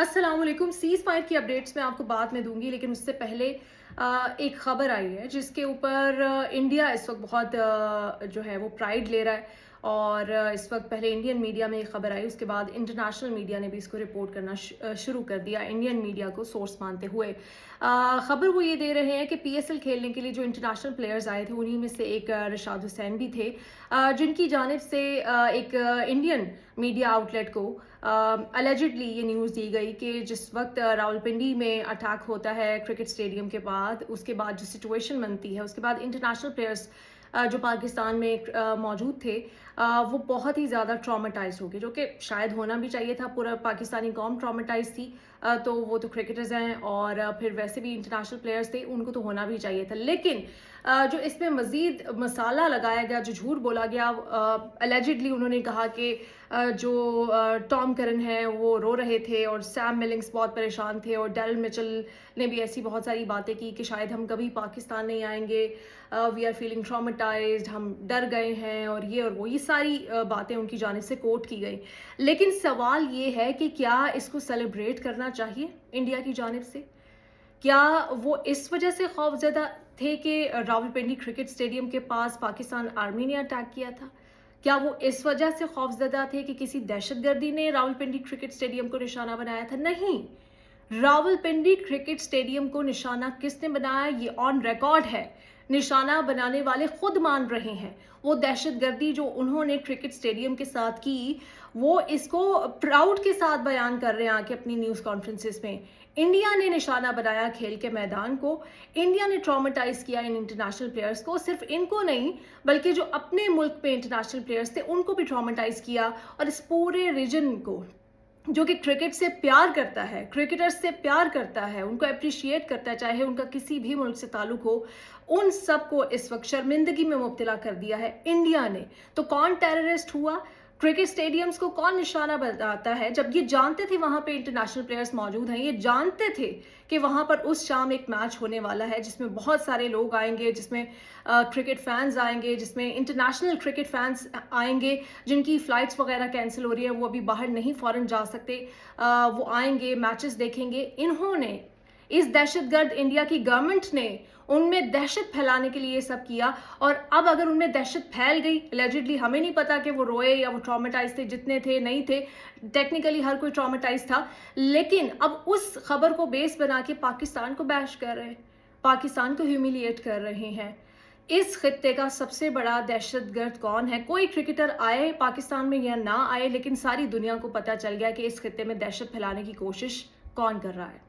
अस्सलाम वालेकुम। Seize fire की अपडेट्स मैं आपको बाद में दूंगी, लेकिन उससे पहले एक खबर आई है जिसके ऊपर इंडिया इस वक्त बहुत जो है वो प्राइड ले रहा है। और इस वक्त पहले इंडियन मीडिया में एक खबर आई, उसके बाद इंटरनेशनल मीडिया ने भी इसको रिपोर्ट करना शुरू कर दिया, इंडियन मीडिया को सोर्स मानते हुए। खबर वो ये दे रहे हैं कि पीएसएल खेलने के लिए जो इंटरनेशनल प्लेयर्स आए थे उन्हीं में से एक रशाद हुसैन भी थे, जिनकी जानिब से एक इंडियन मीडिया आउटलेट को अलेजिडली ये न्यूज़ दी गई कि जिस वक्त रावलपिंडी में अटैक होता है क्रिकेट स्टेडियम के बाद, उसके बाद जो सिचुएशन बनती है, उसके बाद इंटरनेशनल प्लेयर्स जो पाकिस्तान में मौजूद थे वो बहुत ही ज़्यादा ट्रॉमेटाइज हो गए, जो कि शायद होना भी चाहिए था। पूरा पाकिस्तानी कौम ट्रॉमेटाइज थी, तो वो तो क्रिकेटर्स हैं और फिर वैसे भी इंटरनेशनल प्लेयर्स थे, उनको तो होना भी चाहिए था। लेकिन जो इसमें मज़ीद मसाला लगाया गया, जो झूठ बोला गया, अलेजिडली उन्होंने कहा कि जो टॉम करन है वो रो रहे थे और सैम मिलिंग्स बहुत परेशान थे, और डेल मिचेल ने भी ऐसी बहुत सारी बातें की कि शायद हम कभी पाकिस्तान नहीं आएंगे, वी आर फीलिंग ट्रॉमेटाइज्ड, हम डर गए हैं, और वो ये सारी बातें उनकी जानिब से कोट की गई। लेकिन सवाल ये है कि क्या इसको सेलिब्रेट करना चाहिए इंडिया की जानिब से? क्या वो इस वजह से खौफजदा थे कि रावलपिंडी क्रिकेट स्टेडियम के पास पाकिस्तान आर्मी ने अटैक किया था? क्या वो इस वजह से खौफजदा थे कि किसी दहशतगर्दी ने रावलपिंडी क्रिकेट स्टेडियम को निशाना बनाया था? नहीं, रावलपिंडी क्रिकेट स्टेडियम को निशाना किसने बनाया, ये ऑन रिकॉर्ड है। निशाना बनाने वाले खुद मान रहे हैं। वो दहशतगर्दी जो उन्होंने क्रिकेट स्टेडियम के साथ की, वो इसको प्राउड के साथ बयान कर रहे हैं आके अपनी न्यूज़ कॉन्फ्रेंसेस में। इंडिया ने निशाना बनाया खेल के मैदान को, इंडिया ने ट्रॉमेटाइज किया इन इंटरनेशनल प्लेयर्स को। सिर्फ इनको नहीं, बल्कि जो अपने मुल्क पे इंटरनेशनल प्लेयर्स थे उनको भी ट्रॉमेटाइज किया, और इस पूरे रीजन को जो कि क्रिकेट से प्यार करता है, क्रिकेटर्स से प्यार करता है, उनको अप्रिशिएट करता है, चाहे उनका किसी भी मुल्क से ताल्लुक हो, उन सबको इस वक्त शर्मिंदगी में मुब्तला कर दिया है इंडिया ने। तो कौन टेररिस्ट हुआ? क्रिकेट स्टेडियम्स को कौन निशाना बनाता है, जब ये जानते थे वहां पे इंटरनेशनल प्लेयर्स मौजूद हैं, ये जानते थे कि वहां पर उस शाम एक मैच होने वाला है जिसमें बहुत सारे लोग आएंगे, जिसमें क्रिकेट फैंस आएंगे, जिसमें इंटरनेशनल क्रिकेट फैंस आएंगे जिनकी फ्लाइट्स वगैरह कैंसिल हो रही है, वो अभी बाहर नहीं फॉरन जा सकते, वो आएंगे, मैचेस देखेंगे। इन्होंने, इस दहशतगर्द इंडिया की गवर्नमेंट ने उनमें दहशत फैलाने के लिए ये सब किया। और अब अगर उनमें दहशत फैल गई, एलिजिडली, हमें नहीं पता कि वो रोए या वो ट्रॉमेटाइज थे, जितने थे नहीं थे, टेक्निकली हर कोई ट्रॉमेटाइज था, लेकिन अब उस खबर को बेस बना के पाकिस्तान को बैश कर रहे हैं, पाकिस्तान को ह्यूमिलिएट कर रहे हैं। इस खित्ते का सबसे बड़ा दहशतगर्द कौन है? कोई क्रिकेटर आए पाकिस्तान में या ना आए, लेकिन सारी दुनिया को पता चल गया कि इस खित्ते में दहशत फैलाने की कोशिश कौन कर रहा है।